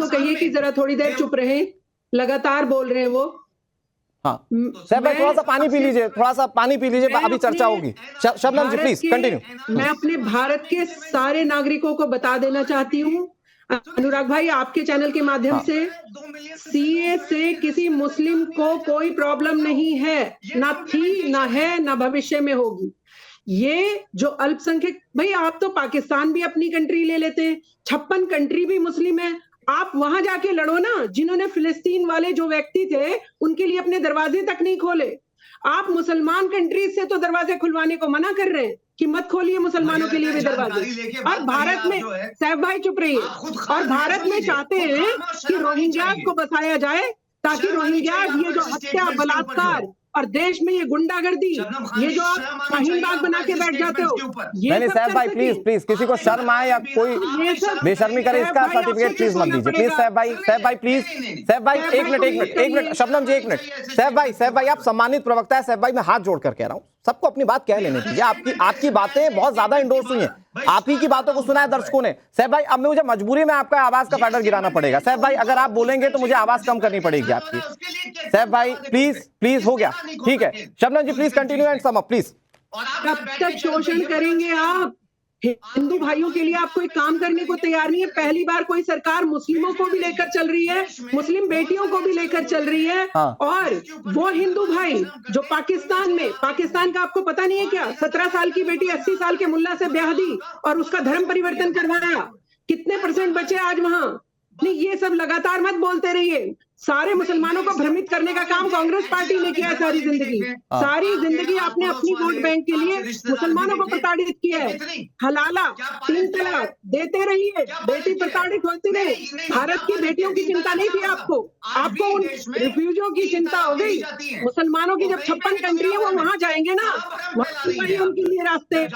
को कहिए कि जरा थोड़ी देर चुप रहे, लगातार बोल रहे हैं वो। हाँ साहब भाई थोड़ा सा पानी पी लीजिए, थोड़ा सा पानी पी लीजिए, अभी चर्चा होगी। Shabnam ji please continue. मैं अपने भारत के सारे नागरिकों को बता देना चाहती हूँ, अनुराग भाई आपके चैनल के माध्यम से, सीए से किसी मुस्लिम को कोई प्रॉब्लम नहीं है, ना थी, ना है, ना भविष्य में होगी। ये जो अल्पसंख्यक, भाई आप तो पाकिस्तान भी अपनी कंट्री ले लेते हैं, 56 कंट्री भी मुस्लिम है, आप वहां जाके लड़ो ना। जिन्होंने फिलिस्तीन वाले जो व्यक्ति थे उनके लिए अपने दरवाजे तक नहीं खोले, आप मुसलमान कंट्रीज से तो दरवाजे खुलवाने को मना कर रहे हैं कि मत खोलिए मुसलमानों के लिए भी दरवाजे। और भारत में, साहब भाई चुप रहिए, और भारत में चाहते हैं कि रोहिंग्या को बसाया जाए ताकि रोहिंग्या ये जो हत्या, बलात्कार और देश में ये गुंडागर्दी, ये जो आप शाहीन बाग बना के बैठ जाते हो, नहीं साहब भाई प्लीज प्लीज, किसी को शर्म आए या कोई बेशर्मी करे इसका सर्टिफिकेट प्लीज मत दीजिए प्लीज। साहब भाई प्लीज, साहब भाई एक मिनट शबनम जी एक मिनट। साहब भाई आप सम्मानित प्रवक्ता है, साहब भाई मैं हाथ जोड़ कर कह रहा हूँ, सबको अपनी बात कह लेने दीजिए। आपकी बातें बहुत ज्यादा इंडोर्स हुई हैं, आप ही की बातों को सुना है दर्शकों ने। साहब भाई अब मुझे मजबूरी में आपका आवाज का पैडल गिराना पड़ेगा। साहब भाई अगर आप बोलेंगे तो मुझे आवाज कम करनी पड़ेगी आपकी। साहब भाई प्लीज हो गया, ठीक है। Shabnam ji please continue and sum up please. कब तक शोषण करेंगे आप? हिंदू भाइयों के लिए आप कोई काम करने को तैयार नहीं है। पहली बार कोई सरकार मुस्लिमों को भी लेकर चल रही है, मुस्लिम बेटियों को भी लेकर चल रही है। हाँ। और वो हिंदू भाई जो पाकिस्तान का आपको पता नहीं है क्या? 17 साल की बेटी 80 साल के मुल्ला से ब्याह दी और उसका धर्म परिवर्तन करवाया। कितने % बचे आज वहां? नहीं, ये सब लगातार मत बोलते रहिए। सारे मुसलमानों को भ्रमित करने का काम कांग्रेस पार्टी ने किया है सारी जिंदगी आपने अपनी वोट बैंक के लिए मुसलमानों को प्रताड़ित किया है। हलाला, 3 तलाक देते रहिए, बेटी प्रताड़ित होती रहे। भारत की बेटियों की चिंता नहीं थी आपको उन रिफ्यूजियों की चिंता हो गई। मुसलमानों की जब 56 कंट्री है वो वहां जाएंगे ना, वहां उनके लिए रास्ते।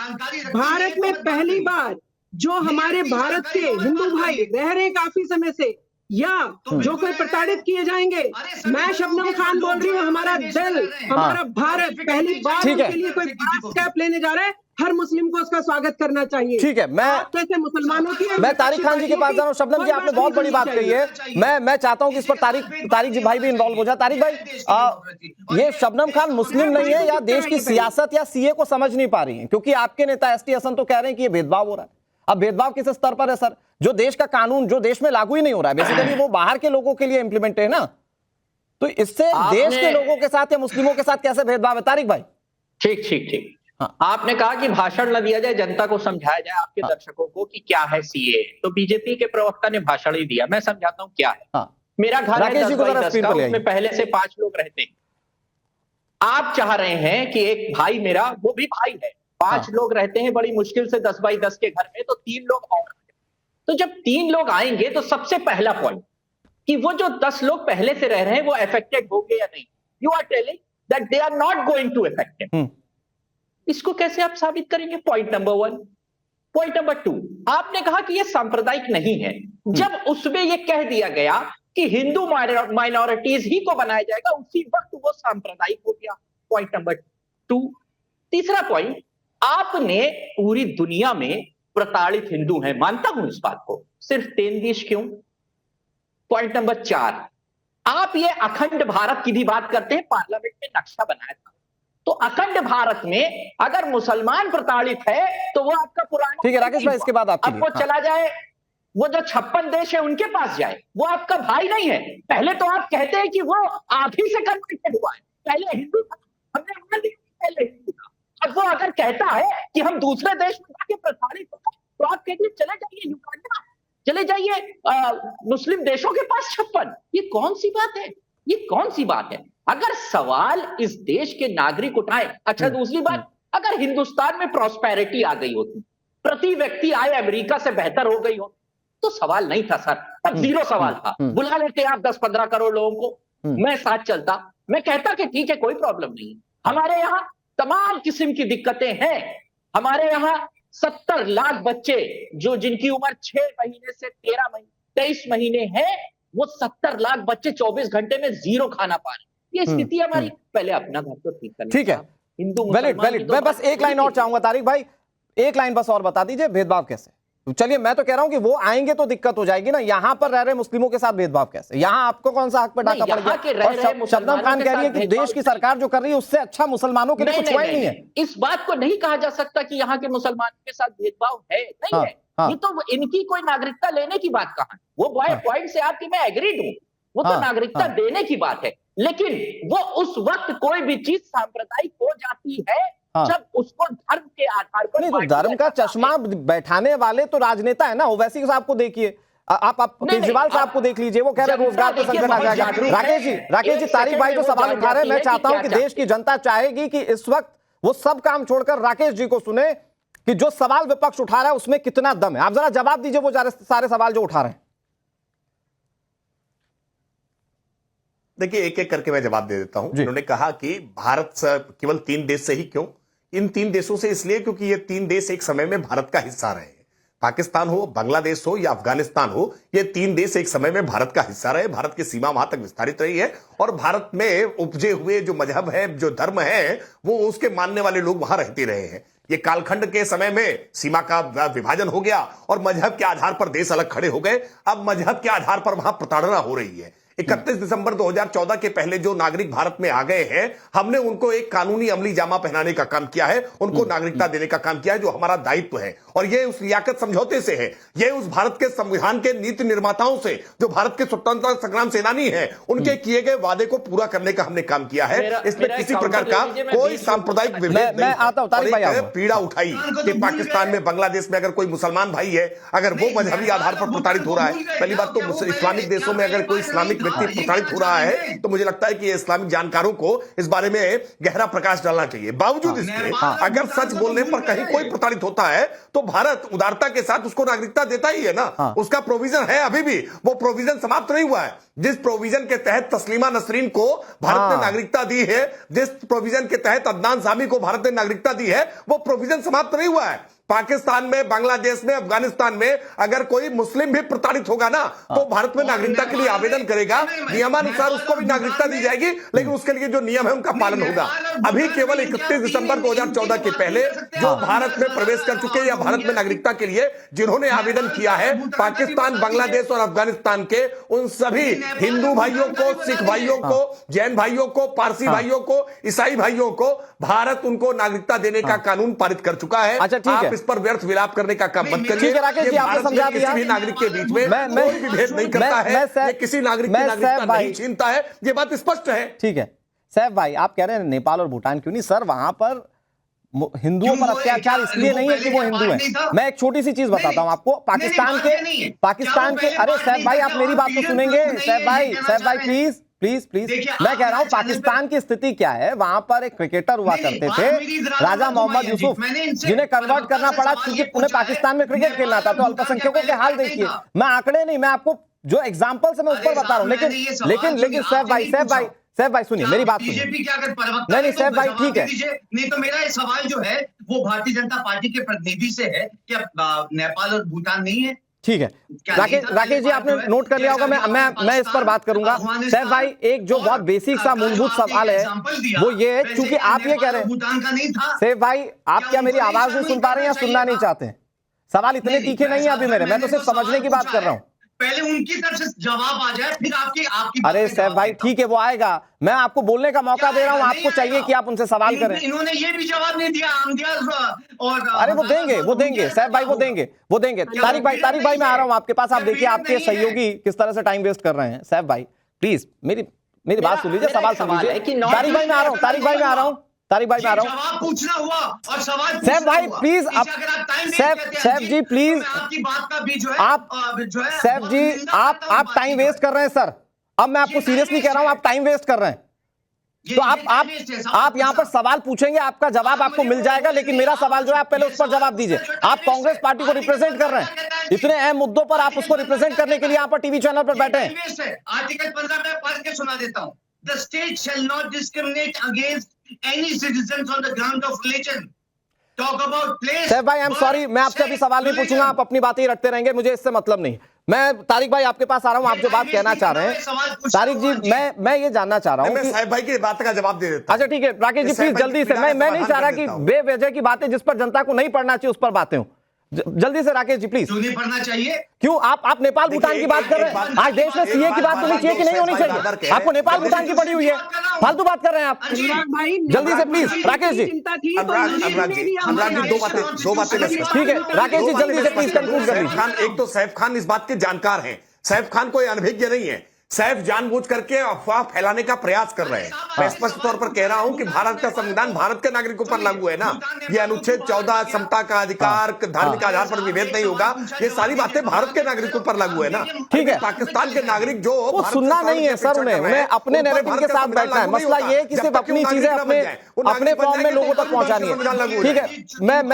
भारत में पहली बार जो हमारे भारत के हिंदू भाई रह रहे काफी समय से, या जो कोई प्रताड़ित किए जाएंगे, मैं शबनम खान बोल रही हूँ, हमारा दिल, हमारा भारत पहली बार के लिए कोई बड़ा स्टेप लेने जा रहा है। हर मुस्लिम को उसका स्वागत करना चाहिए। ठीक है, कैसे मुसलमानों की, मैं तारिक खान जी के पास जा रहा हूँ। शबनम जी आपने बहुत बड़ी बात कही है, मैं चाहता हूँ कि इस पर तारिक जी भाई भी इन्वॉल्व हो जाए। तारिक भाई ये शबनम खान मुस्लिम नहीं है या देश की सियासत या सीए को समझ नहीं पा रही है? क्योंकि आपके नेता एसटी हसन तो कह रहे हैं कि ये भेदभाव हो रहा है। अब भेदभाव किस स्तर पर है सर? जो देश का कानून जो देश में लागू ही नहीं हो रहा है, बेसिकली वो बाहर के लोगों के लिए इंप्लीमेंट है ना, तो इससे देश के लोगों के साथ या मुस्लिमों के साथ कैसे भेदभाव है? तारिक भाई ठीक। हाँ। आपने कहा कि भाषण न दिया जाए, जनता को समझाया जाए, आपके दर्शकों को कि क्या है सीए। तो बीजेपी के प्रवक्ता ने भाषण ही दिया, मैं समझाता हूं क्या है। मेरा घर है 10 बाई 10 का, उसमें पहले से 5 लोग रहते हैं। आप चाह रहे हैं कि एक भाई मेरा, वो भी भाई है, 5 लोग रहते हैं बड़ी मुश्किल से 10 बाई 10 के घर में, तो 3 लोग और। तो जब 3 लोग आएंगे तो सबसे पहला पॉइंट कि वो जो 10 लोग पहले से रह रहे हैं वो अफेक्टेड होंगे या नहीं। You are telling that they are not going to affected. इसको कैसे आप साबित करेंगे? Point number 1। पॉइंट नंबर 2, आपने कहा कि ये सांप्रदायिक नहीं है। जब उसमें ये कह दिया गया कि हिंदू माइनॉरिटीज ही को बनाया जाएगा, उसी वक्त वो सांप्रदायिक हो गया। Point number 2। तीसरा पॉइंट, आपने पूरी दुनिया में प्रताड़ित हिंदू हैं, मानता हूं इस बात को, सिर्फ 3 देश क्यों? पॉइंट नंबर 4, आप ये अखंड भारत की भी बात करते हैं, पार्लियामेंट में नक्शा बनाया था, तो अखंड भारत में अगर मुसलमान प्रताड़ित है तो वो आपका पुराना, ठीक है राकेश भाई, इसके बाद अब वो चला जाए, वो जो 56 देश है उनके पास जाए, वो आपका भाई नहीं है। पहले तो आप कहते हैं कि वो आप ही से कन्वर्टेड हुआ है, पहले हिंदू था, हमने मान लिया पहले हिंदू था। अब वो अगर कहता है कि हम दूसरे देश में जाके प्रताड़ित हो, तो आप कहते चले जाइए युगांडा, चले जाइए मुस्लिम देशों के पास 56। ये कौन सी बात है? ये कौन सी बात है? अगर सवाल इस देश के नागरिक उठाए। अच्छा, दूसरी बात, अगर हिंदुस्तान में प्रॉस्पेरिटी आ गई होती, प्रति व्यक्ति आय अमेरिका से बेहतर हो गई हो, तो सवाल नहीं था सर, तब 0 सवाल था। बुला लेते आप 10-15 करोड़ लोगों को, मैं साथ चलता, मैं कहता कि ठीक है कोई प्रॉब्लम नहीं। हमारे यहाँ तमाम किस्म की दिक्कतें हैं। हमारे यहाँ 70 लाख बच्चे जो जिनकी उम्र 6 महीने से 13 महीने 23 महीने है, वो 70 लाख बच्चे 24 घंटे में 0 खाना पा रहे। ये स्थिति हमारी, पहले अपना घर तो ठीक करना। ठीक है, हिंदू वैलिड। मैं बस एक लाइन और चाहूंगा तारिक भाई, एक लाइन बस और बता दीजिए, भेदभाव कैसे? चलिए मैं तो कह रहा हूं कि वो आएंगे तो दिक्कत हो जाएगी ना, यहां पर रह रहे मुस्लिमों के साथ भेदभाव कैसे, यहां आपको कौन सा हक पे डाका पड़ गया? और शबनम खान कह रही है कि देश की सरकार जो कर रही है उससे अच्छा मुसलमानों के लिए कुछ हुआ ही नहीं है। इस बात को नहीं कहा जा सकता कि यहाँ के मुसलमानों के साथ भेदभाव है, नहीं है। ये तो इनकी कोई नागरिकता लेने की बात कहा, वो पॉइंट से आपकी मैं एग्रीड हूँ, वो तो नागरिकता देने की बात है, लेकिन वो उस वक्त कोई भी चीज सांप्रदायिक हो जाती है जब उसको धर्म के आधार पर। नहीं तो धर्म का चश्मा बैठाने वाले तो राजनेता है ना, ओवैसी साहब को देखिए, आप केजरीवाल साहब को देख लीजिए, वो कह रहे हैं रोजगार पे संकट आ जाएगा। राकेश जी तारिक भाई जो सवाल उठा रहे हैं, मैं चाहता हूं कि देश की जनता चाहेगी कि इस वक्त वो सब काम छोड़कर राकेश जी को सुने कि जो सवाल विपक्ष उठा रहा है उसमें कितना दम है। आप जरा जवाब दीजिए वो सारे सवाल जो उठा रहे हैं। देखिए एक एक करके मैं जवाब दे देता हूं। उन्होंने कहा कि भारत केवल 3 देश से ही, क्यों? इन 3 देशों से इसलिए क्योंकि ये 3 देश एक समय में भारत का हिस्सा रहे हैं। पाकिस्तान हो, बांग्लादेश हो या अफगानिस्तान हो, ये 3 देश एक समय में भारत का हिस्सा रहे, भारत की सीमा वहां तक विस्तारित रही है और भारत में उपजे हुए जो मजहब है, जो धर्म है, वो उसके मानने वाले लोग वहां रहते रहे हैं। ये कालखंड के समय में सीमा का विभाजन हो गया और मजहब के आधार पर देश अलग खड़े हो गए। अब मजहब के आधार पर वहां प्रताड़ना हो रही है। 31 दिसंबर 2014 के पहले जो नागरिक भारत में आ गए हैं, हमने उनको एक कानूनी अमली जामा पहनाने का काम किया है, उनको नागरिकता देने का काम किया है, जो हमारा दायित्व है। और ये उस लियाकत समझौते से है, ये उस भारत के संविधान के नीति निर्माताओं से, जो भारत के स्वतंत्रता संग्राम सेनानी हैं, उनके किए गए वादे को पूरा करने का हमने काम किया है। इसमें किसी प्रकार का कोई सांप्रदायिक विभेद नहीं। पीड़ा उठाई कि पाकिस्तान में, बांग्लादेश में अगर कोई मुसलमान भाई है, अगर वो मजहबी आधार पर प्रताड़ित हो रहा है, पहली बात तो इस्लामिक देशों में अगर कोई इस्लामिक व्यक्ति प्रताड़ित हो रहा है तो मुझे लगता है कि इस्लामिक जानकारों को इस बारे में गहरा प्रकाश डालना चाहिए। बावजूद इसके अगर सच बोलने पर कहीं कोई प्रताड़ित होता है तो भारत उदारता के साथ उसको नागरिकता देता ही है ना। उसका प्रोविजन है, अभी भी वो प्रोविजन समाप्त नहीं हुआ है। जिस प्रोविजन के तहत तस्लीमा नसरीन को भारत ने नागरिकता दी है, जिस प्रोविजन के तहत अदनान सामी को भारत ने नागरिकता दी है, वो प्रोविजन समाप्त नहीं हुआ है। पाकिस्तान में, बांग्लादेश में, अफगानिस्तान में अगर कोई मुस्लिम भी प्रताड़ित होगा ना तो भारत में नागरिकता के लिए आवेदन करेगा, नियमानुसार उसको भी नागरिकता दी जाएगी, लेकिन उसके लिए जो नियम है उनका पालन होगा। अभी केवल 31 दिसंबर 2014 के पहले जो भारत में प्रवेश कर चुके या भारत में नागरिकता के लिए जिन्होंने आवेदन किया है, पाकिस्तान, बांग्लादेश और अफगानिस्तान के उन सभी हिंदू भाइयों को, सिख भाइयों को, जैन भाइयों को, पारसी भाइयों को, ईसाई भाइयों को भारत उनको नागरिकता देने का कानून पारित कर चुका है। अच्छा ठीक है, इस पर व्यर्थ विलाप करने का काम मत करिए। राकेश जी आपने समझा दिया, किसी भी नागरिक के बीच में कोई भी भेद नहीं करता है, ये किसी नागरिक की नागरिकता नहीं छीनता है, ये बात स्पष्ट है। ठीक है सैफ भाई, आप कह रहे हैं नेपाल और भूटान क्यों नहीं? सर वहां पर हिंदुओं पर अत्याचार इसलिए नहीं है कि वो हिंदू हैं। मैं एक छोटी सी चीज बताता हूं आपको, पाकिस्तान के अरे सैफ भाई आप मेरी बात तो सुनेंगे। सैफ भाई प्लीज प्लीज प्लीज, मैं कह रहा हूं पाकिस्तान की स्थिति क्या है। वहां पर एक क्रिकेटर हुआ करते थे राजा मोहम्मद यूसुफ, जिन्हें कन्वर्ट करना पड़ा क्योंकि उन्हें पाकिस्तान में क्रिकेट खेलना था। तो अल्पसंख्यकों के हाल देखिए, मैं आंकड़े नहीं, मैं आपको जो एग्जांपल से मैं उस पर बता रहा हूं। लेकिन सैफ भाई सुनिए मेरी बात सुनिए। बीजेपी के अगर प्रवक्ता नहीं सैफ भाई ठीक है, नहीं तो मेरा सवाल जो है वो भारतीय जनता पार्टी के प्रतिनिधि से है कि नेपाल और भूटान नहीं है। ठीक है राकेश जी आपने नोट कर लिया होगा, मैं इस पर बात करूंगा। सैफ भाई एक जो बहुत बेसिक सा मूलभूत सवाल है वो ये है, क्योंकि आप ये कह रहे हैं सैफ भाई, आप क्या मेरी आवाज नहीं सुन पा रहे हैं या सुनना नहीं चाहते हैं? सवाल इतने तीखे नहीं है अभी मेरे, मैं तो सिर्फ समझने की बात कर रहा हूं। पहले उनकी तरफ से जवाब आ जाए फिर आपकी अरे सैफ भाई ठीक है वो आएगा, मैं आपको बोलने का मौका दे रहा हूं, आपको चाहिए कि आप उनसे सवाल करें। इन्होंने ये भी जवाब नहीं दिया और अरे वो देंगे सैफ भाई, वो देंगे। तारिक भाई मैं आ रहा हूं आपके पास। आप देखिए आपके सहयोगी किस तरह से टाइम वेस्ट कर रहे हैं। सैफ भाई प्लीज मेरी बात सुन लीजिए, सवाल सुन लीजिए। तारिक भाई मैं आ रहा हूं जवाब पूछना हुआ और सवाल सैफ भाई प्लीज, सैफ जी प्लीज, आपकी बात का भी जो है आप सैफ जी आप टाइम वेस्ट कर रहे हैं सर। अब मैं आपको सीरियसली कह रहा हूं, आप टाइम वेस्ट कर रहे हैं। तो आप यहां पर सवाल पूछेंगे, आपका जवाब आपको मिल जाएगा, लेकिन मेरा सवाल जो है आप पहले उस पर जवाब दीजिए। आप कांग्रेस पार्टी को रिप्रेजेंट कर रहे हैं, इतने अहम मुद्दों पर आप उसको रिप्रेजेंट करने के लिए यहां पर टीवी चैनल पर बैठे हैं। आर्टिकल 15 में पढ़ के सुना देता हूं। The state shall not discriminate against any citizens on the ground of religion. Talk about place. Saif भाई आई एम सॉरी, मैं आपसे अभी सवाल नहीं पूछूंगा, आप अपनी बातें ही रखते रहेंगे, मुझे इससे मतलब नहीं। मैं तारिक भाई आपके पास आ रहा हूं, आप जो बात कहना चाह रहे हैं तारिक जी, मैं ये जानना चाह रहा हूं कि साहिब भाई की बात का जवाब दे देता। अच्छा ठीक है राकेश जी प्लीज जल्दी से, मैं नहीं चाह रहा कि बेवजह की बातें जिस पर जनता को नहीं पढ़ना चाहिए उस पर बातें हो। जल्दी से राकेश जी प्लीज। क्यों नहीं पढ़ना चाहिए? क्यों आप नेपाल भूटान की बात कर रहे हैं? आज देश में सीए की बात होनी चाहिए कि नहीं होनी चाहिए? आपको नेपाल भूटान की पड़ी हुई है, फालतू बात कर रहे हैं आप। भाई जल्दी से प्लीज राकेश जी। चिंता थी तो अनुराग जी दो बातें मैं ठीक है राकेश जी जल्दी से प्लीज कंक्लूड कर लीजिए। खान, एक तो सैफ खान इस बात के जानकार हैं, सैफ खान कोई अनभिज्ञ नहीं है। सैफ जानबूझ करके अफवाह फैलाने का प्रयास कर रहे हैं। मैं स्पष्ट तौर पर कह रहा हूं कि भारत का संविधान भारत के नागरिकों पर लागू है ना। ये अनुच्छेद 14 समता का अधिकार, धार्मिक आधार पर विभेद नहीं होगा, ये सारी बातें भारत के नागरिकों पर लागू है ना। ठीक है, पाकिस्तान के नागरिक जो वो सुनना नहीं है सर, उन्हें अपने नैरेटिव के साथ बैठना है। मसला ये है कि सिर्फ अपनी चीजें अपने फॉर्म में लोगों तक पहुंचानी है। ठीक है, मैं